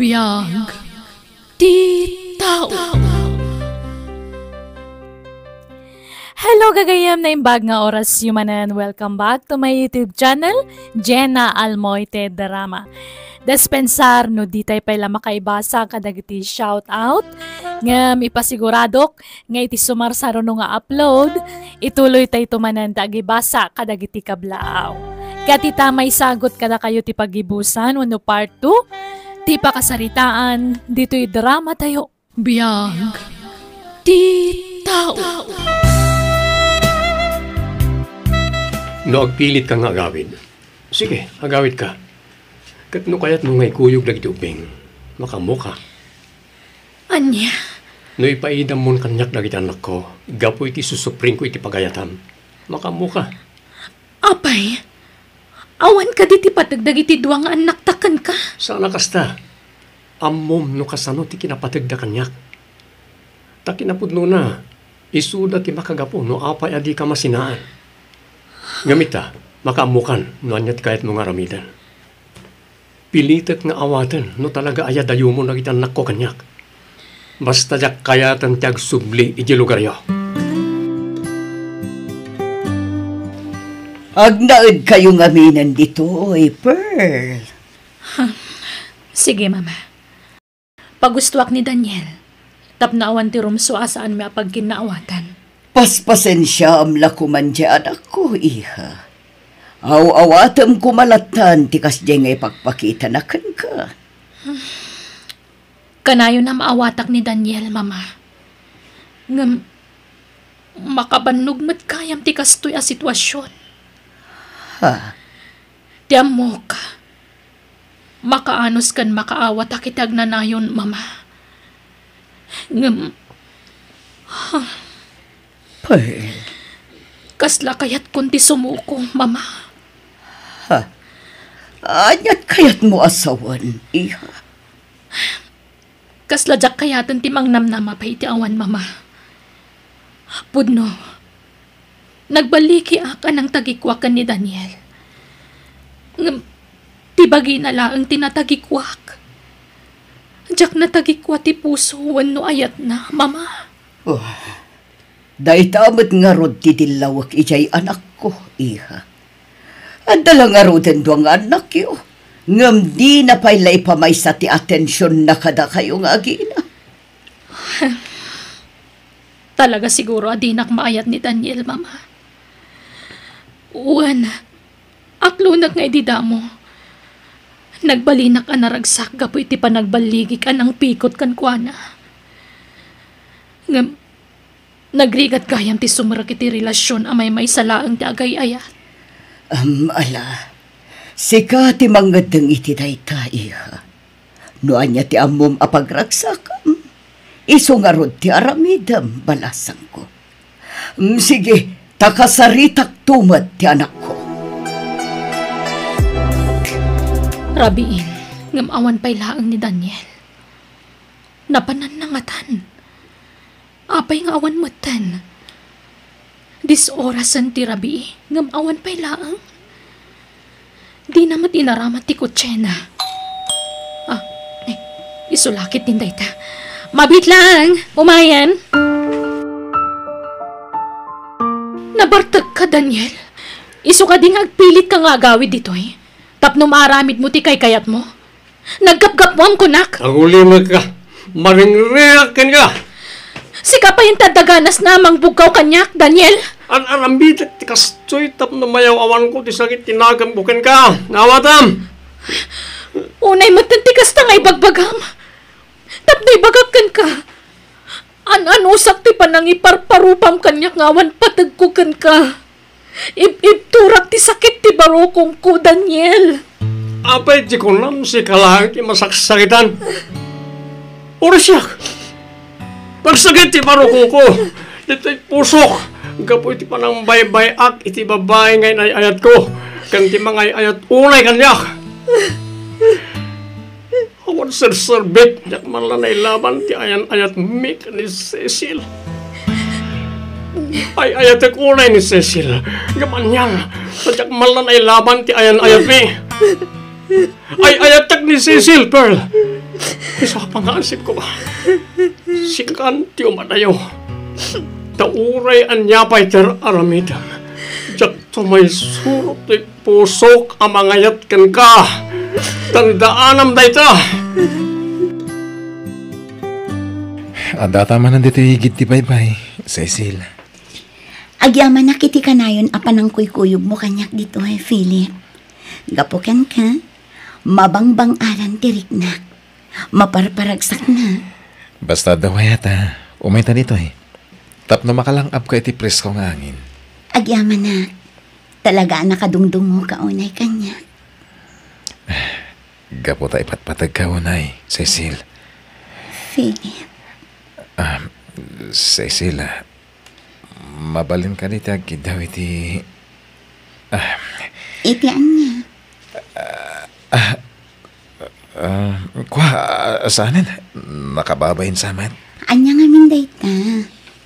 Biyag ti tao. Hello gagayam na imbag nga oras yumanan. Welcome back to my YouTube channel, Jenna Almoite Drama. Despensar no di tayo pala makaibasa kadagiti shout out nga ipasiguradok nga iti sumarsaro no nga upload ituloy tayo tumanan tagibasa kadagiti kablaaw. Katita may sagot kada kayo ti pagibusan wano part 2 ti pakasaritaan dito'y drama tayo. Biyag ti tao. No, agpilit kang agawid. Sige, agawid ka. Kat no kaya't no ngay kuyog lagi uping. Makamuka. Anya? No ipaidam mon kanyak lagi anak ko. Gapo iti susupring ko iti pagayatam. Makamuka. Apay? Awan ka diti patagdag iti duwang anak takan ka? Sana kasta. Ammom no kasano ti kinapatagda kanyak. Takinapudno na. Isuda ti makagapo no apay adi ka masinaan. Gamita, makaamukan, no anyat kahit mga ramidan. Pilitat nga awatan, no talaga ayadayo mo na kitanak ko kanyak. Basta jak kayatan tiyag subli iji lugar yo. Agnaad kayong aminan dito, Pearl. Sige, mama. Pagustuak ni Daniel, tapnaawan ti rumso asaan may apagkinaawatan. Paspasensya amla kumandya anak ko, iha. Aw-awatam kumalatan tikas di ngay pagpakita na kan ka. Kanayo na maawatak ni Daniel, mama. Ngam, makabanugmat kayam tikas to'y a sitwasyon. Ha? Tiyam mo ka. Makaanos kan makaawatak kitag nanayon, mama. Ngam, Pearl. Kasla kayat kunti sumuko, mama. Ha? Anyat kayat mo asawan, iha. Kasla jak kayatan timang namnama pa iti awan, mama. Pudno, nagbaliki aka ng tagikwakan ni Daniel. Tibagi na laang tinatagikwak. Jak na tagikwa ti puso wano ayat na, mama. Oh. Dahil tamat nga rod titilawak ijay anak ko, iha. At dalang nga roden doang anak yo. Ngam di na pailay pamay sa ti atensyon na kada kayo nga agina. Talaga siguro adinak maayat ni Daniel, mama. Uwan, aklunak nga idida mo. Nagbalinak ka naragsak gapo iti panagbaligi ka ng pikot kan kuana. Ngam, nagrigat kayam ti sumarak iti relasyon amay may salaang ti agay-ayat. Ala, sika ti mangadang iti dayta, iha. No anya ti amom apagragsakam, iso nga rod ti aramidam balasang ko. Sige, takasaritak tumat ti anak ko. Rabiin, ngamawan pa'y laang ni Daniel. Napanan na ngatan. Apay nga awan matan. Dis orasan ti rabi, ngam awan pa'y laang. Di namat inaramat ti kutsena. Isulakit din dayta. Mabit lang, umayan. Nabartag ka, Daniel. Isu ka ding agpilit ka nga agawid dito eh. Tapno maaramid mo ti kay kayat mo. Nagkapgapwam ko nak. Ang ulimag ka, maringreak ka. Sika pa yung tadaganas namang bugaw kanyak, Daniel. Arambitak ti kastoy tap na mayaw awan ko ti sakit tinagam bukan ka. Nawatam! Unay matantikas ta ngay bagbagam. Tap na ibagakan ka. An-anusak ti panang iparparupam kanyak ngawan patagkukan ka. Ib-turak ti sakit ti barokong ko, Daniel. Apay ti kunam si kalang ti masaksakitan. Orasyak! Pagsagit ti barokong ko, ito'y pusok. Gapo iti panang bay-bayak, iti babae ngayon ay ayat ko. Kan ti mga ayat unay kanyak. Awan sir-serbit, yak man lang nailaban ti ayan-ayat mik ni Cecil. Ay ayat ak unay ni Cecil. Gaman yan, yak man lang nailaban ti ayan-ayat mi. Ay ayatak ni Cecil, Pearl. Isa pangasip ko ba? Si Kantyo madayo. Tauray anyapay ter aramida. Jak to may surot pusok ang mangayat kan ka. Tandaanam dayta. Ada tama nandito higit ti baybay, Cecil. Agyaman na kiti kanayon apan ang kuykuyog mo kanyak dito Philip. Gapukan ka, mabangbang aran tiriknak, maparparagsak na. Basta daw yata, umay ta dito Tapno makalangap ka iti presko nga angin. Agyaman na, talaga nakadungdung mo kaunay kanya. Gapo ta ipatpatag ka unay, Cecil. Philip. Cecil, mabalin ka dito daw iti... Itian niya. Saanan? Nakababayin sa amat? Anya nga minday ta.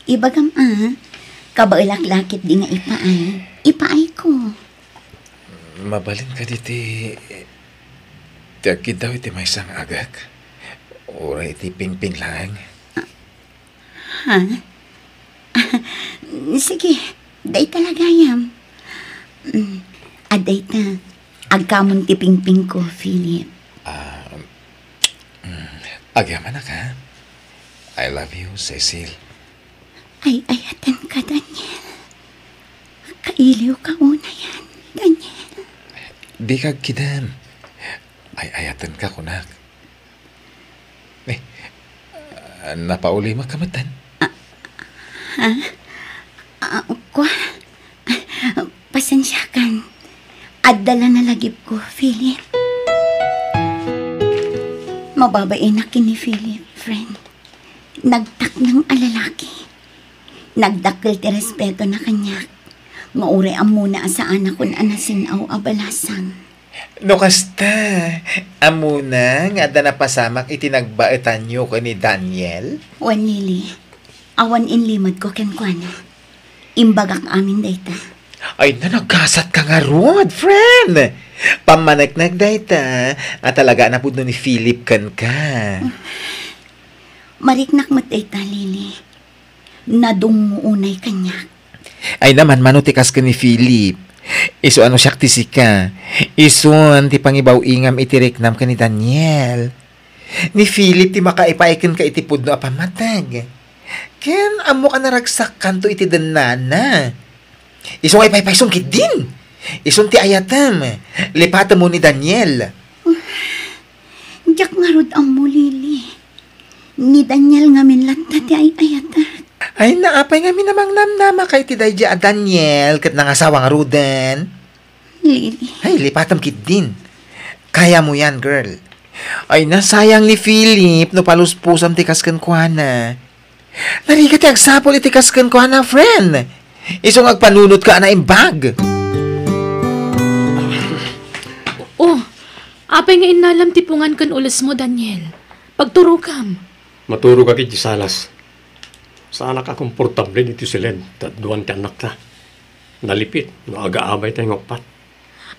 Ibagam kabailak-lakit di nga ipaay. Ipaay ko. Mabalin ka dito tiagkid daw iti may isang agak. Ura iti pingping lang. Ha? Sige, day talaga yam. Aday ta, agkamon ti pingping ko, Philip. Agyaman na ka. I love you, Cecil. Ay, ayatan ka, Daniel. Kailiw ka una yan, Daniel. Di kag kidan. Ay, ayatan ka, kunak. Napauli makamatan. Kwa? Pasensya kan. Adala na lagip ko, Philip. Mababain na kini Philip, friend. Nagtak ng alalaki. Nagdakil ti respeto na kanyak. Mauri ang muna sa anak kun anasinaw abalasang. No kasta, amuna nga da napasamak itinagbaitan nyo ko ni Daniel? Wan Lily, awan inlimad ko kenkwana. Imbagak amin dayta. Ay na nagkasat ka nga rod, friend! Pamanagnag dayta, at talaga na po ni Philip kan ka. Mariknak mat dayta, Lily. Nadungunay kanyak. Ay naman manutikas ka ni Philip. Iso ano siya tisika. Iso ti pangibaw ingam itiriknam ka ni Daniel. Ni Philip ti makaipaikin ka itipod no apamatag. Ken amo ka naragsak kanto iti danana. Iso nga ipaipaisong kit din. Iso ti ayatam. Lipata mo ni Daniel. Diyak nga rod ang mulili. Ni Daniel nga minlat ti ay ayatak. Ay, naapay nga minamang namnama kay ti Dayja a Daniel kat nangasawa nga rudan. Lily. Ay, lipatam kit din. Kaya mo yan, girl. Ay, nasayang ni Philip no paluspusam ti kaskan ko na. Narigat ti agsapol iti kaskan ko na, friend. Isong agpanunot ka na imbag. Oh, apay nga inalam tipungan kan ulas mo, Daniel. Pagturo kam. Maturo ka kiti salas. Sana ka komportable dito silid. Duwan ti anak ta. Nalipit. No aga-abay tayo ngopat.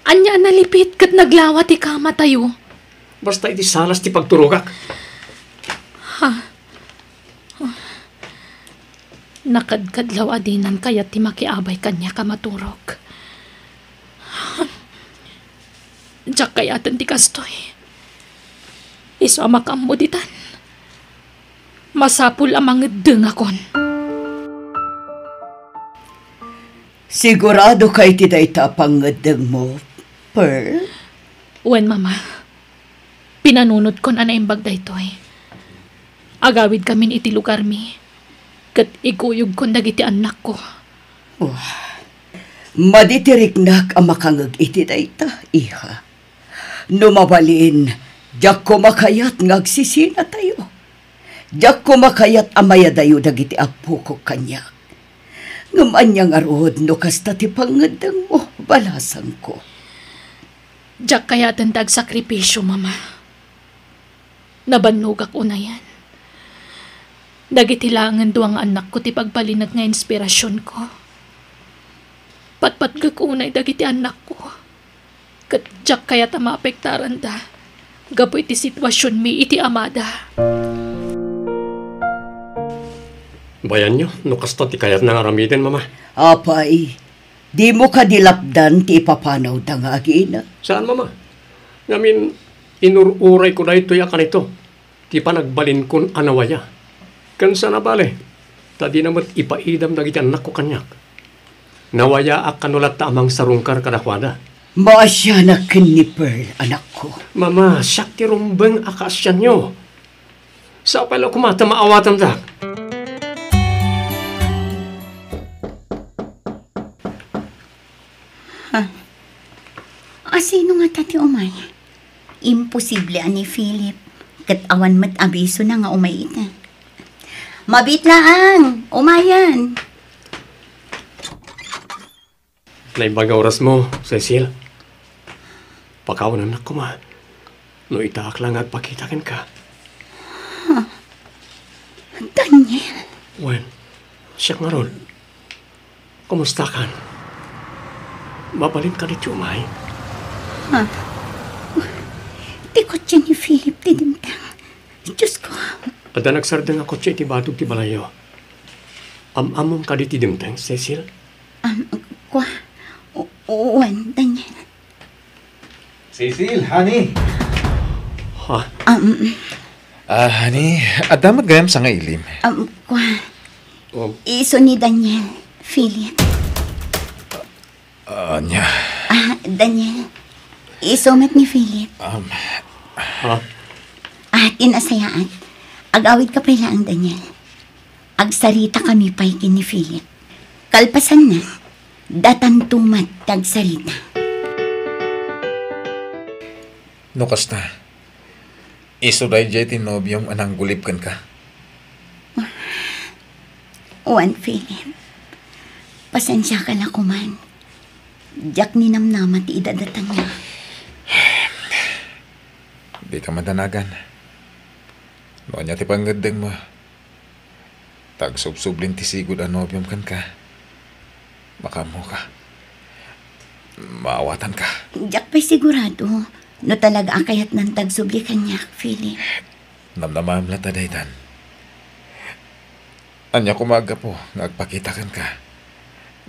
Anya nalipit kat naglawa ti kama tayo. Basta iti salas ti pagturugak. Nakadkadlaw adinan kaya ti makiabay kanya ka maturog. Diyak kayatan ti kastoy. Isama kam mo ditan. Masapul ang mga dengakon. Sigurado kay ti dayta pangadeng mo, Pearl? Wen, mama. Pinanunod kon ana imbag daytoy. Agawid kamin iti lugar mi. Kat ikuyog kon dagiti anak ko. Maditiriknak ang makangag iti dayta, iha. Numabalin, diyak ko makayat ngagsisina tayo. Diyak ko makayat amaya dayo dagiti apo ko kanya. Ngaman niyang arod no kasta ti pangadang mo, balasan ko. Diyak kaya tantag sakripisyo, mama. Nabanugak una yan. Dagitilangan duang anak ko ti pagpalinag nga inspirasyon ko. Patpat gag unay dagiti anak ko. Kat diyak kaya ta maapektaran da. Gapo iti sitwasyon mi iti amada. Bayan nyo, no kasta ti kayat na aramiden, mama. Apay, di mo ka dilapdan ti ipapanaw da nga agina. Saan, mama? Ngamin, inururay ko na ito yakan ito. Ti panagbalin kun anawaya. Kansa na bale, tadi namat ipaidam na giti anak ko kanyak. Nawaya ak kanulat ta amang sarungkar kadakwada. Maasya na ni Pearl, anak ko. Mama, siyak ti rumbeng akasyan nyo. Sa pala kumata maawatan ta. Sino nga tati umay? Imposible ani Philip. Kat awan mat abiso na nga umay ita. Mabitlaang! Umayan! Naibaga oras mo, Cecil. Pakawanan na kuma. No itaak lang at pakitakin ka. Daniel! Wen, siyak nga ron. Kumusta kan? Mabalin ka dito, umay. Ti kotse ni Philip ti dimtang. Diyos ko. Ada nagsardang ako siya iti batog ti balayo. Amamom ka dito dimtang, Cecil? Kwa. Uwan, Daniel. Cecil, honey. Ha? Honey, ada magayam sa nga ilim. Kwa. Oh, Iso ni Daniel. Philip. Nya. Daniel. Isumat ni Philip. ha? Tinasayaan. Agawid ka pala ang Daniel. Agsarita kami pa'y ni Philip. Kalpasan na. Datantumat tagsarita. No kasta. Iso dahi jay tinobyong anang gulip kan ka. Uwan, Philip. Pasensya ka na kuman. Diyak ninamnaman ti idadatan niya. Di ka madanagan. Noon niya ti panggandang mo. Tagsubsublin ti sigod anobyom kan ka. Baka mo ka. Maawatan ka. Diyak pa'y sigurado. No talaga akayat ng tagsubli kanya, Philip. Namnamam la tadaytan. Anya kumaga po, nagpakita kan ka.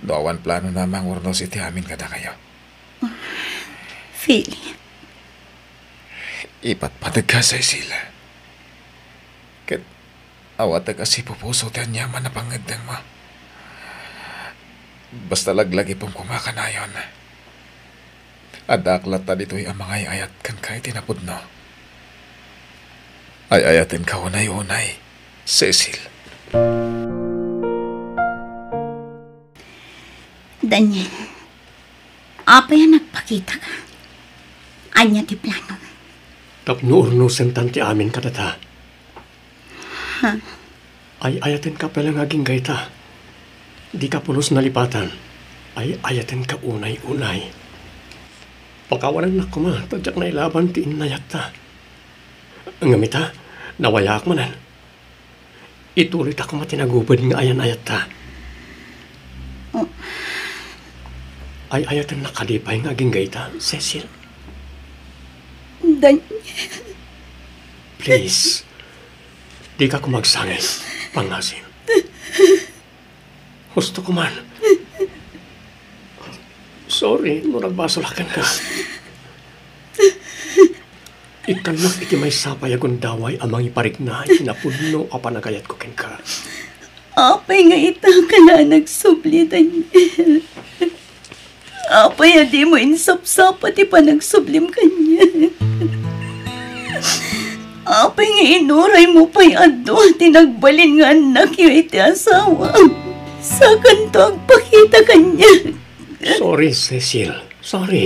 Doawan plano namang urnos iti amin kada kayo. Philip. Ipatpatag ka sa isila. Kat awatag kasi pupuso ti anyaman na pangandang mo. Basta laglagi pong kumakanayon. Adaklat ta dito'y ang mga ayat kan kahit tinapod no. Ayayatin ka unay-unay, Cecil. Daniel. Apa yan nagpakita ka? Anya ti plano. Tapno urnusen tanti amin kadata. Ay ayatin ka palang aging gaita. Di ka pulos nalipatan. Ay ayatin ka unay-unay. Pakawanan na kuma, tadyak na ilaban ti inayat ta. Ngamita, nawayak manan. Ituloy ta kuma tinagubad nga ayan-ayat ta. Ay ayatin na kalipay nga aging gaita, Cecil. Daniel. Please, di ka kumagsangay, pangasim. Gusto ko man. Sorry, no nagbasulakan ka. Ikanak iti may sapay agon daway amang iparik na hinapudno a panagayat ko ken ka. Apay nga ita ka na nagsubli, Daniel. Apay di mo insapsapa ti pa nagsublim kanya. Apay nga inuray mo pa'y ado tinagbalin nga anak yung iti asawa. Sa kanto agpakita kanya. Sorry, Cecil. Sorry.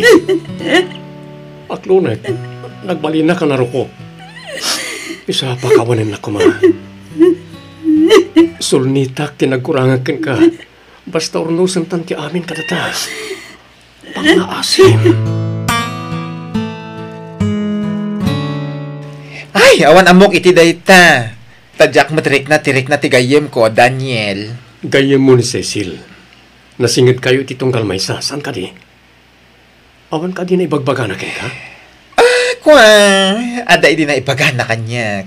Aklunet, nagbalin na ka na ruko. Isa pakawanin na kuma. Sulnitak tinagkurangan ka. Basta urnusan tanti amin kadata. Pangaasim. Ay, awan amok iti dayta. Tadyak matrik na tigayem ko, Daniel. Gayem mo ni Cecil. Nasingit kayo itong kalmaysa. Saan ka di? Awan ka di na ibagbaga na ka? Kwa, ada hindi na ipagana kanya.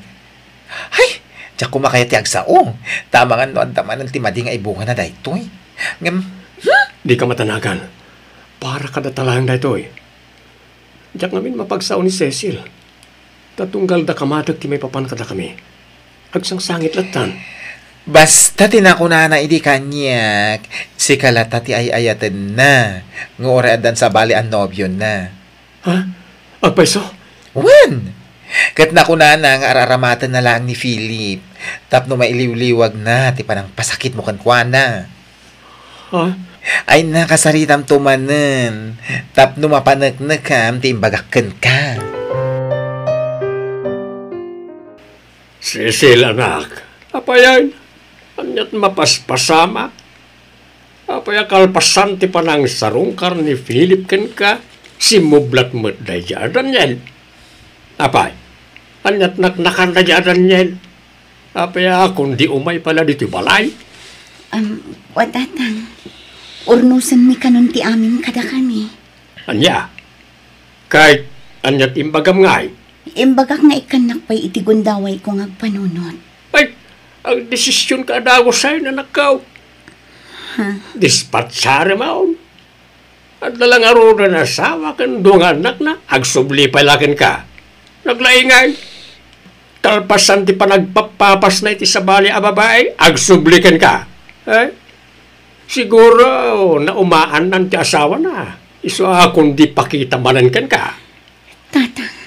Ay, tiyak kumakaya ti agsaong. Tama nga no, andaman ng timadi nga ibunga na daytoy. Ngam, Di ka matanagan. Para ka datalang na ito eh. Diyak namin mapagsaon ni Cecil. Tatunggal da kamatag ti may papan kada kami. Agsang sangit latan. basta tinakuna na idi kanyak. Si kalata ti ay ayaten na. Ngora adan sa bali ang nobyo na. Ha? Agpaiso? Wen! Kat nakuna na nga araramatan na lang ni Philip. Tapno mailiw-liwag na, ti panang pasakit mo kan kuana. Ha? Ay nakasaritam tumanen. Tapno mapanagnagam, ti imbagakken ka. Cecil, anak. Apayan. Anyat mapaspasama. Apaya kalpasan ti panang sarungkar ni Philip ken ka. Simublat mo da jadan yan. Apay. Anyat naknakan da jadan yan. Apaya akong di umay pala dito balay. Wadatang. Urnusan mi kanon ti amin kada kami. Anya. Kahit anyat imbagam ngay. Imbagak nga ikanak pa'y iti gundaway ko ngagpanunot. Ay, ang desisyon ka dago sa'yo na nakaw. Dispatsara maon. At dalang aruda na asawa kan dungan anak na, agsubli palakin ka. Naglaingay. Talpasan ti panagpapapas na iti sa bali a babae, agsublikan ka. Eh? Siguro na umaan ng ti asawa na. Iso akong di pakita manan kan ka. Tatang.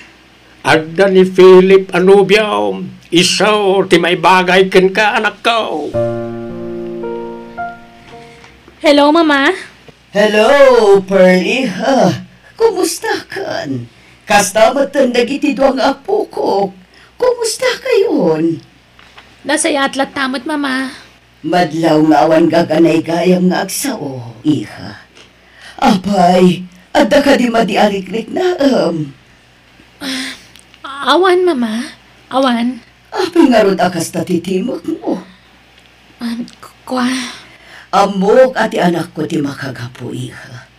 Agda ni Philip Anubiaw, isaw ti may bagay ken ka anak ko. Hello, Mama. Hello, Pearly, ha? Kumusta kan? Kastamat ang nagitidwang apo ko. Kumusta kayon? Nasa atlat tamot, Mama. Madlaw nga awan gaganay gayam nga agsao, iha. Apay, adda ka di madiarikrik na Awan, Mama. Awan. Apay nga ron akas tatitimok mo. Kwa. Amok ati anak ko ti makagapo, iha.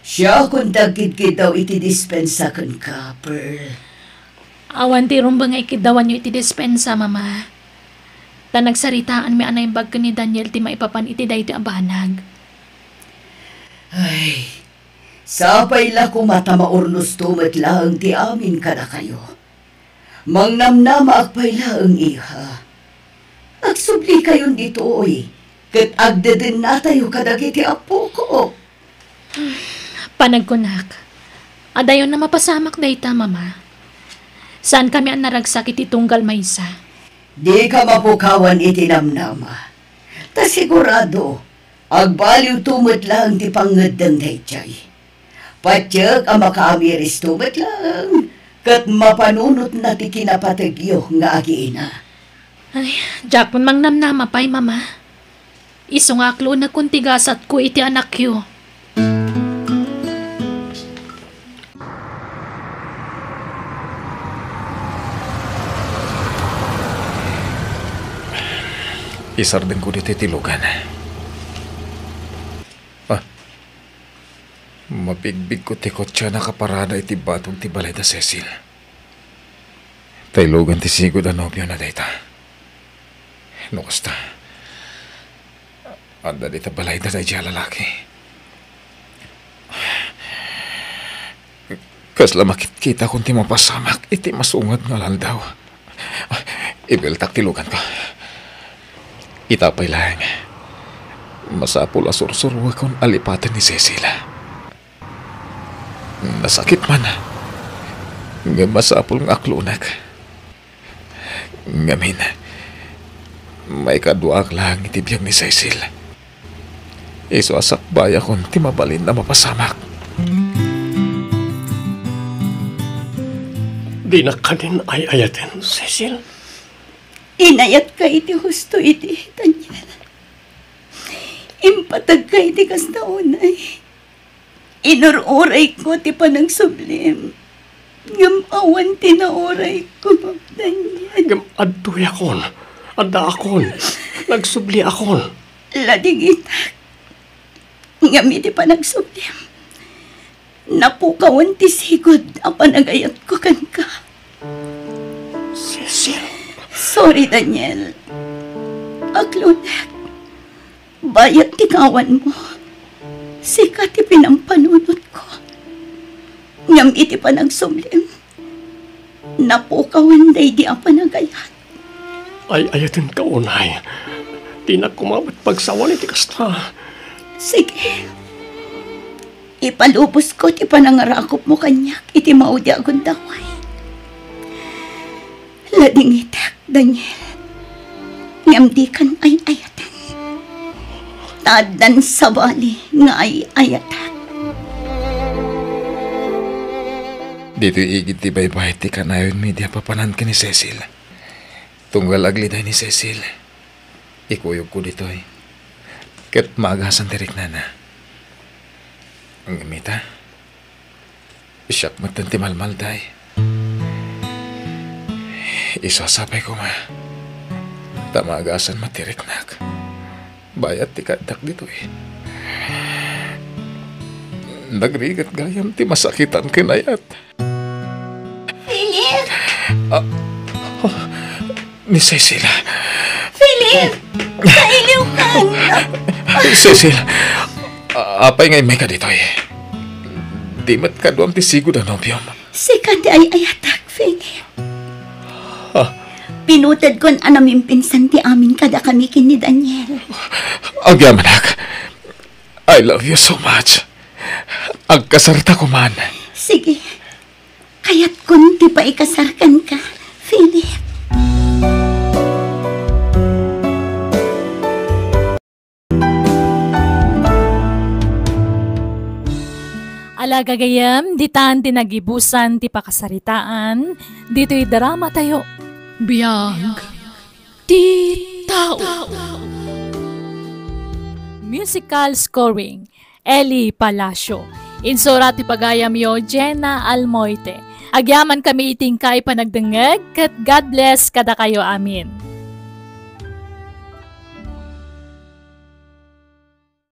Siya kung dagkid daw iti dispensakan ka, Pearl. Awan ti rumbang ikidawan nyo iti dispensa, Mama. Ta nagsaritaan mi anay bag ni Daniel ti maipapan iti dayto ang banag. Ay, sapay la ko mata maurnos tumet lang ti amin kada kayo. Mangnamnama agpay lang, iha. Agsubli kayon dito, oy. Kat agdeden na tayo kadagiti apo ko. Panagkunak. Adayon na mapasamak dayta, Mama. Saan kami ang naragsak iti tunggal maysa? Di ka mapukawan iti namnama. Ta sigurado, agbaliw tumet lang ti pangadang dayjay. Patyag ang makaamiris tumet lang. Kat mapanunot na ti kinapatagyo nga agiina. Ay, Jackman mang namnama pa'y, Mama. Isungaklo na kuntigasat ko iti anak yo. Isardeng ko dito tilugan. Mabigbig ko ti kotsa nakaparada iti batong ti balay da Cecil. Taylogan ti sigod ang nobyo na dayta. Nukas ta. Anda dita balay da day lalaki. Kasla makikita kung ti mapasamak iti masungad nga laldaw. Ibiltak tilugan ko. Itapay lang. Masapul asur-surwa kung alipatan ni Cecil. Nasakit man. Nga masapul ng aklunak. Ngamin. May kaduak lang itibiyag ni Cecil. Iso asakbaya kung timabalin na mapasamak. Di na kanin ay ayatin, Cecil. Inayat ka iti husto iti, Daniel. Impatag ka iti kasnaunay. Inururay ko ti panang sublim. Ngamawan tinauray ko, Daniel. Ngam adtoy akon. Adda akon. Nagsubli akon. Ladigitak. Ngami ti panang sublim. Napukawan ti sigod ang panagayat ko kan ka. Cecil. Sorry, Daniel. Aglunek. Bayat tingawan mo. Sikat ipinampanunot ko. Ngam iti pa nagsumlim. Napukawan day di apa nagayat. Ay ayatin ka unay. Di na kumabot pagsawan iti kasta. Sige. Ipalubos ko ti panangarakop mo kanyak. Iti maudi agon daway. Lading itak, Daniel. Ngam di kan ay ayatan. Tadan sa bali nga ay ayatan. Dito igit ti baybay ti kanayon mi di papanan ka ni Cecil. Tunggal agliday ni Cecil. Ikuyog ko ditoy. Ket maagasan tirik na na. Ang gamita. Isyak matan ti malmal day. Isasabay ko ma. Tamagasan matirik nak. Bayat ti kadak dito eh. Nagrigat gayam ti masakitan kinayat. Philip! Ni Cecil. Philip! Kailiw ka! Cecil, apay ngay may ka dito eh. Di mat ka doon ti sigod ang nobyom. Sikat ay ayatak, Philip. Pinutad kon anaming pinsan ti amin kada kami kin ni Daniel. Agyamanak, I love you so much. Agkasarta ko man. Sige. Kaya't kun ti pa ikasarkan ka, Philip. Alaga gayam, ditan tinagibusan ti pakasaritaan, dito'y drama tayo. Biyag ti tao. Musical scoring, Eli Palacio. Insura ti pagayam yo, Jenna Almoite. Agyaman kami iting kay panagdengeg, kat God bless kada kayo amin.